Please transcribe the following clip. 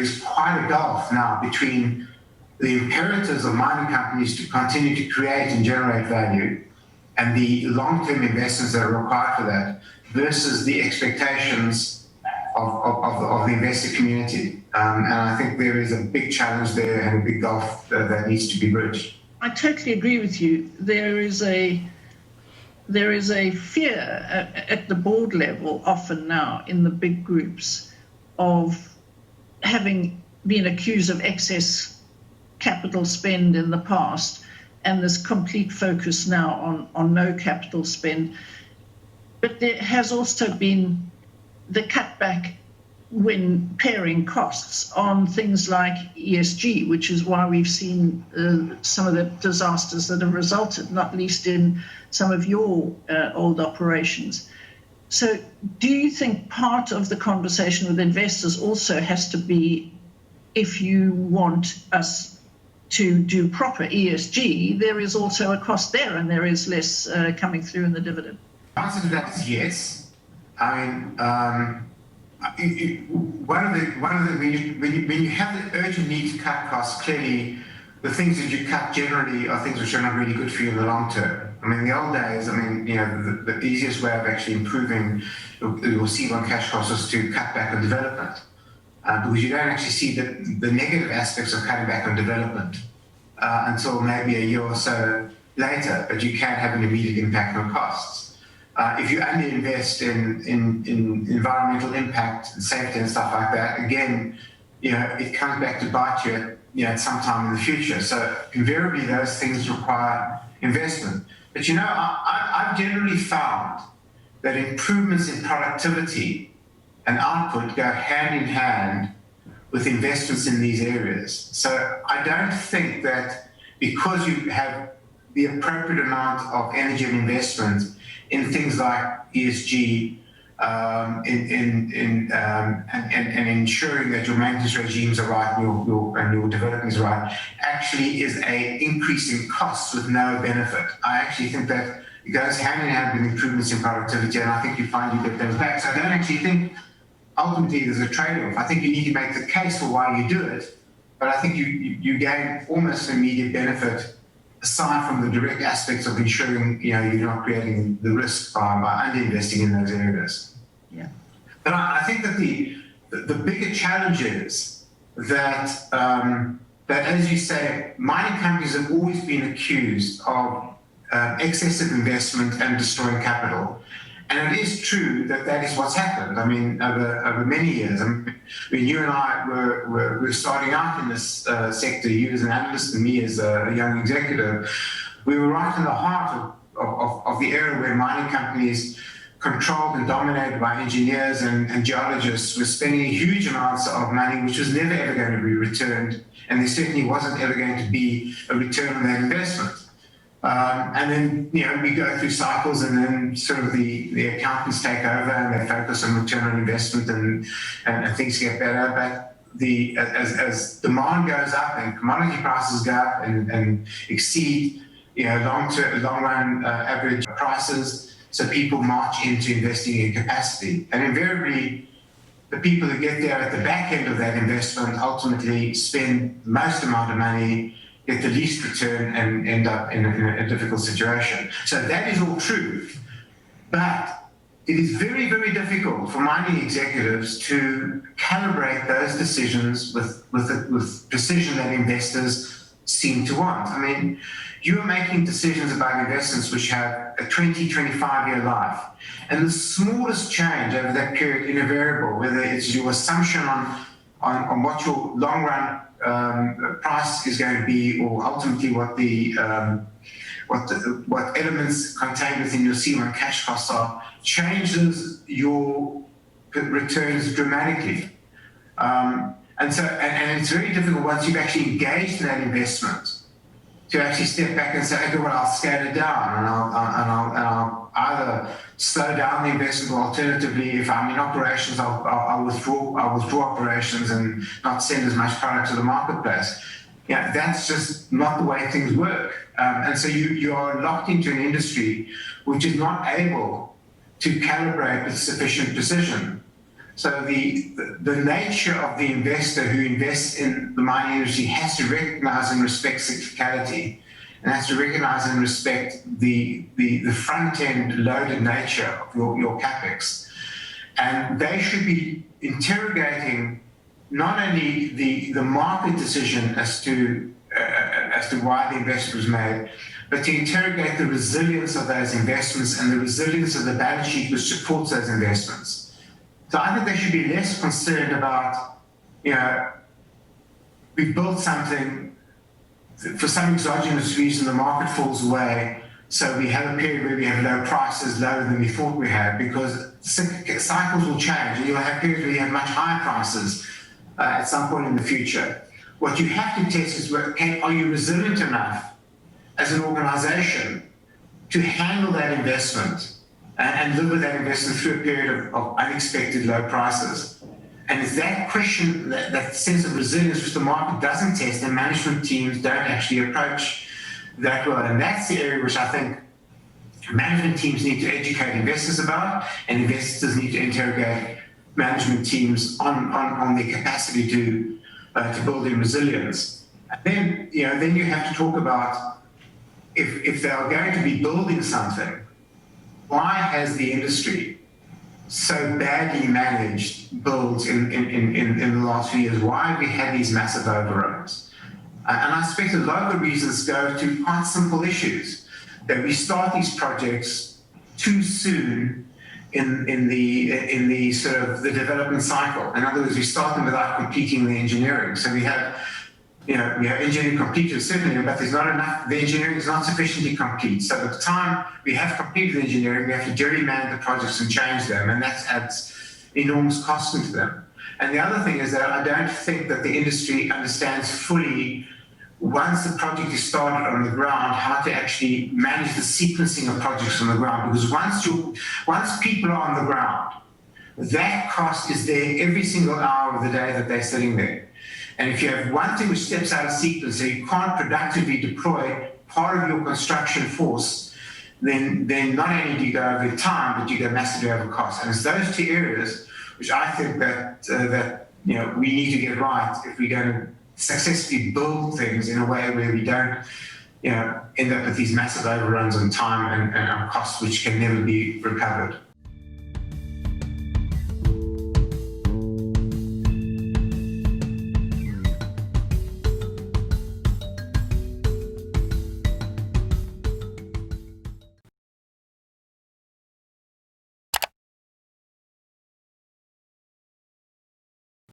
is quite a gulf now between the imperatives of mining companies to continue to create and generate value and the long-term investments that are required for that versus the expectations of the investor community. And I think there is a big challenge there and a big gulf that needs to be bridged. I totally agree with you. There is a fear at the board level often now in the big groups of having been accused of excess capital spend in the past and this complete focus now on no capital spend. But there has also been the cutback when pairing costs on things like ESG, which is why we've seen some of the disasters that have resulted, not least in some of your old operations. So do you think part of the conversation with investors also has to be, if you want us to do proper ESG, there is also a cost there and there is less coming through in the dividend? The answer to that is yes. I mean, when you have the urgent need to cut costs, clearly the things that you cut generally are things which are not really good for you in the long term. I mean, in the old days, the easiest way of actually improving your C1 cash costs is to cut back on development. Because you don't actually see the negative aspects of cutting back on development until maybe a year or so later, but you can have an immediate impact on costs. If you underinvest in environmental impact and safety and stuff like that, again, it comes back to bite you at some time in the future. So invariably, those things require investment. But I've generally found that improvements in productivity and output go hand in hand with investments in these areas. So I don't think that because you have the appropriate amount of energy and investment in things like ESG and ensuring that your maintenance regimes are right and your development is right, actually is a increase in costs with no benefit. I actually think that it goes hand in hand with improvements in productivity, and I think you find you get those back. So I don't actually think ultimately there's a trade-off. I think you need to make the case for why you do it, but I think you gain almost an immediate benefit aside from the direct aspects of ensuring you're not creating the risk by underinvesting in those areas. Yeah. But I think that the bigger challenge is that as you say, mining companies have always been accused of excessive investment and destroying capital. And it is true that is what's happened. I mean, over many years. I mean, when you and I were starting out in this sector, you as an analyst and me as a young executive, we were right in the heart of the era where mining companies, controlled and dominated by engineers and geologists, were spending huge amounts of money, which was never ever going to be returned, and there certainly wasn't ever going to be a return on that investment. And then, we go through cycles, and then sort of the accountants take over and they focus on return on investment, and things get better. But as demand goes up and commodity prices go up and exceed, long run average prices, so people march into investing in capacity. And invariably, the people who get there at the back end of that investment ultimately spend the most amount of money, get the least return, and end up in a difficult situation. So that is all true. But it is very, very difficult for mining executives to calibrate those decisions with precision that investors seem to want. I mean, you are making decisions about investments which have a 20, 25-year life. And the smallest change over that period in a variable, whether it's your assumption on what your long-run price is going to be, or ultimately what elements contained within your C1 cash costs are, changes your returns dramatically. And it's very difficult once you've actually engaged in that investment to actually step back and say, okay, well, I'll scale it down and I'll either slow down the investment, or alternatively, if I'm in operations, I'll withdraw operations and not send as much product to the marketplace. Yeah, that's just not the way things work. And so you are locked into an industry which is not able to calibrate with sufficient precision. So the nature of the investor who invests in the mining industry has to recognize and respect cyclicality, and has to recognize and respect the front-end loaded nature of your capex. And they should be interrogating not only the market decision as to why the investment was made, but to interrogate the resilience of those investments and the resilience of the balance sheet which supports those investments. So I think they should be less concerned about, we've built something, for some exogenous reason the market falls away, so we have a period where we have low prices, lower than we thought we had, because cycles will change, and you'll have periods where you have much higher prices at some point in the future. What you have to test is, are you resilient enough as an organization to handle that investment and live with that investment through a period of unexpected low prices? And it's that question, that sense of resilience which the market doesn't test and management teams don't actually approach that well. And that's the area which I think management teams need to educate investors about, and investors need to interrogate management teams on their capacity to build in resilience. And then, then you have to talk about if they are going to be building something, why has the industry so badly managed builds in the last few years? Why have we had these massive overruns? And I suspect a lot of the reasons go to quite simple issues, that we start these projects too soon in the sort of the development cycle. In other words, we start them without completing the engineering. So we have engineering completed certainly, but there's not enough. The engineering is not sufficiently complete. So at the time we have completed the engineering, we have to gerrymander the projects and change them, and that adds enormous cost into them. And the other thing is that I don't think that the industry understands fully, once the project is started on the ground, how to actually manage the sequencing of projects on the ground. Because once people are on the ground, that cost is there every single hour of the day that they're sitting there. And if you have one thing which steps out of sequence, so you can't productively deploy part of your construction force, then not only do you go over time, but you go massively over cost. And it's those two areas which I think that we need to get right if we're going to successfully build things in a way where we don't end up with these massive overruns on time and on costs which can never be recovered.